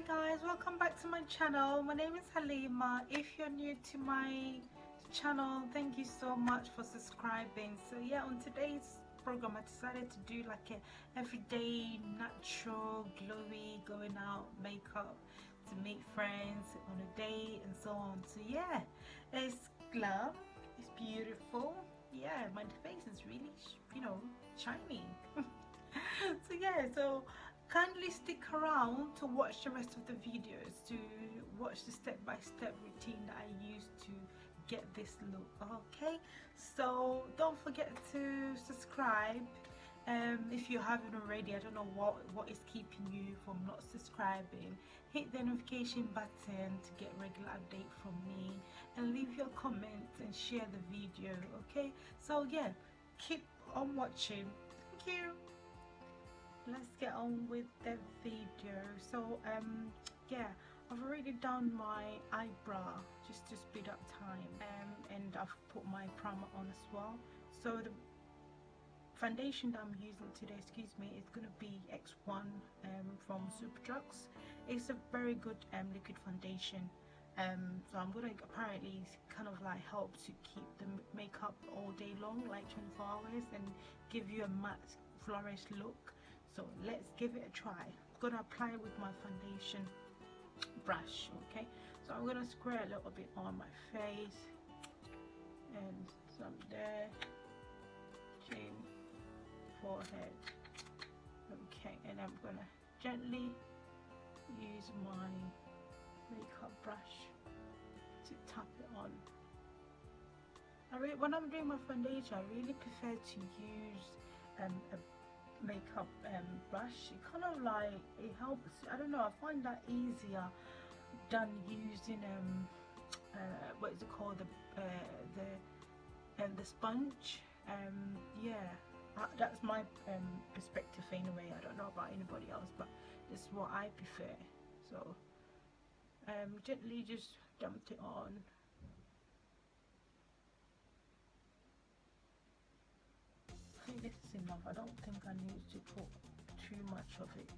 guys, welcome back to my channel. My name is Halima. If you're new to my channel, thank you so much for subscribing. So yeah, on today's program I decided to do like a everyday natural glowy going out makeup to meet friends on a date and so on. So yeah, it's glam, it's beautiful. Yeah, my face is really shiny. So yeah, so kindly stick around to watch the rest of the videos, to watch the step-by-step routine that I use to get this look. Okay, so don't forget to subscribe if you haven't already. I don't know what is keeping you from not subscribing. Hit the notification button to get regular update from me, and leave your comments and share the video. Okay, so yeah, keep on watching. Thank you. Let's get on with the video. So yeah, I've already done my eyebrow just to speed up time, and I've put my primer on as well. So the foundation that I'm using today, excuse me, is going to be X1 from Superdrug. It's a very good liquid foundation. So I'm gonna apparently kind of like help to keep the makeup all day long, like 24 hours, and give you a matte flourish look. So let's give it a try. I'm gonna apply it with my foundation brush. Okay, so I'm gonna square a little bit on my face and some there, chin, forehead. Okay, and I'm gonna gently use my makeup brush to tap it on. When I'm doing my foundation, I really prefer to use a makeup brush. It kind of like, it helps, I don't know, I find that easier than using what is it called, the sponge. Yeah, that's my perspective anyway. I don't know about anybody else, but this is what I prefer. So gently just dumped it on. I think this is enough. I don't think I need to put too much of it.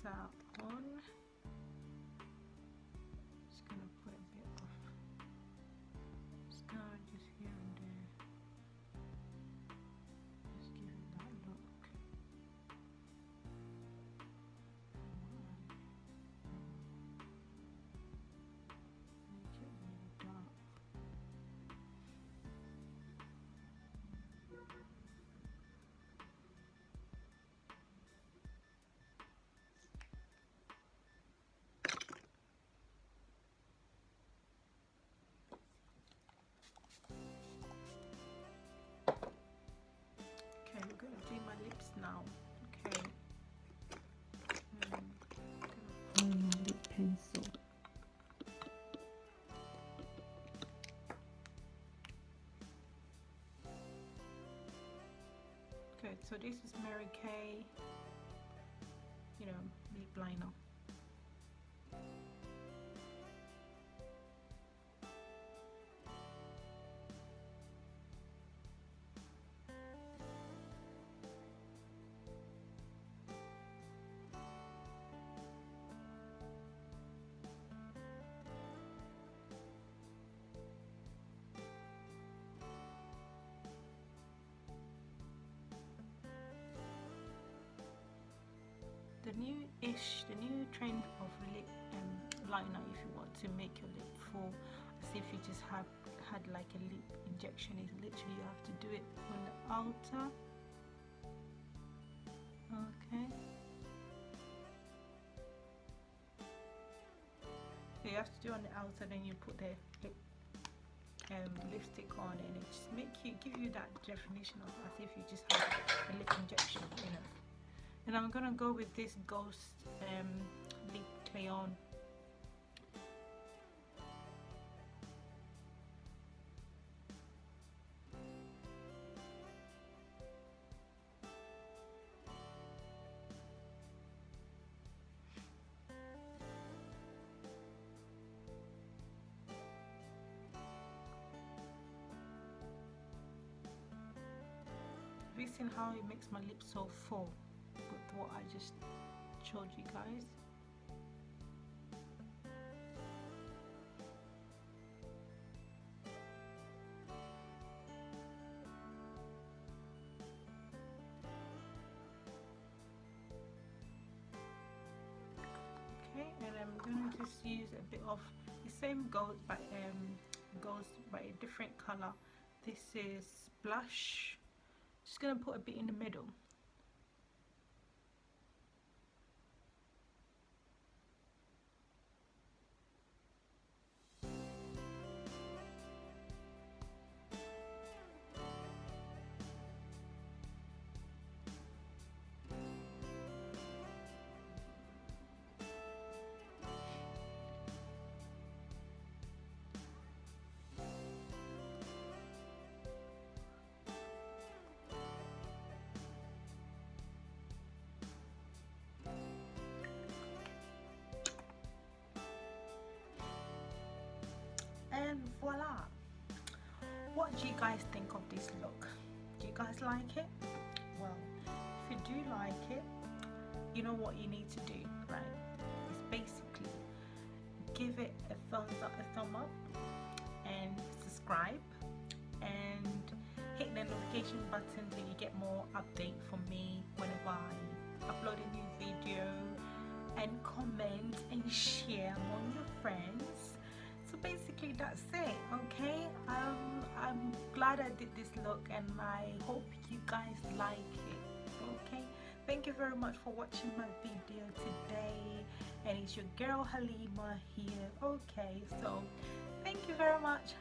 that on. Just gonna put a bit of mascara just here and there. Just give it that look. Make it really dark. Okay, we're gonna do my lips now. Okay. I'm gonna my lip pencil. Okay, so this is Mary Kay, you know, lip liner. The new trend of lip liner, if you want to make your lip full as if you just had like a lip injection, is literally you have to do it on the outer. Okay, so you have to do on the outer, then you put the lip lipstick on, and it just give you that definition of as if you just had a lip injection, you know. And I'm gonna go with this Ghost lip crayon. Have you seen how it makes my lips so full with what I just showed you guys? Okay, and I'm gonna just use a bit of the same gold but a different color. This is blush. Just gonna put a bit in the middle. And voila! What do you guys think of this look? Do you guys like it? Well, if you do like it, you know what you need to do, right? It's basically give it a thumb up, and subscribe, and hit the notification button so you get more update from me whenever I upload a new video, and comment and share among your friends. So basically that's it. Okay, I'm glad I did this look, and I hope you guys like it. Okay, thank you very much for watching my video today, and it's your girl Halima here. Okay, so thank you very much.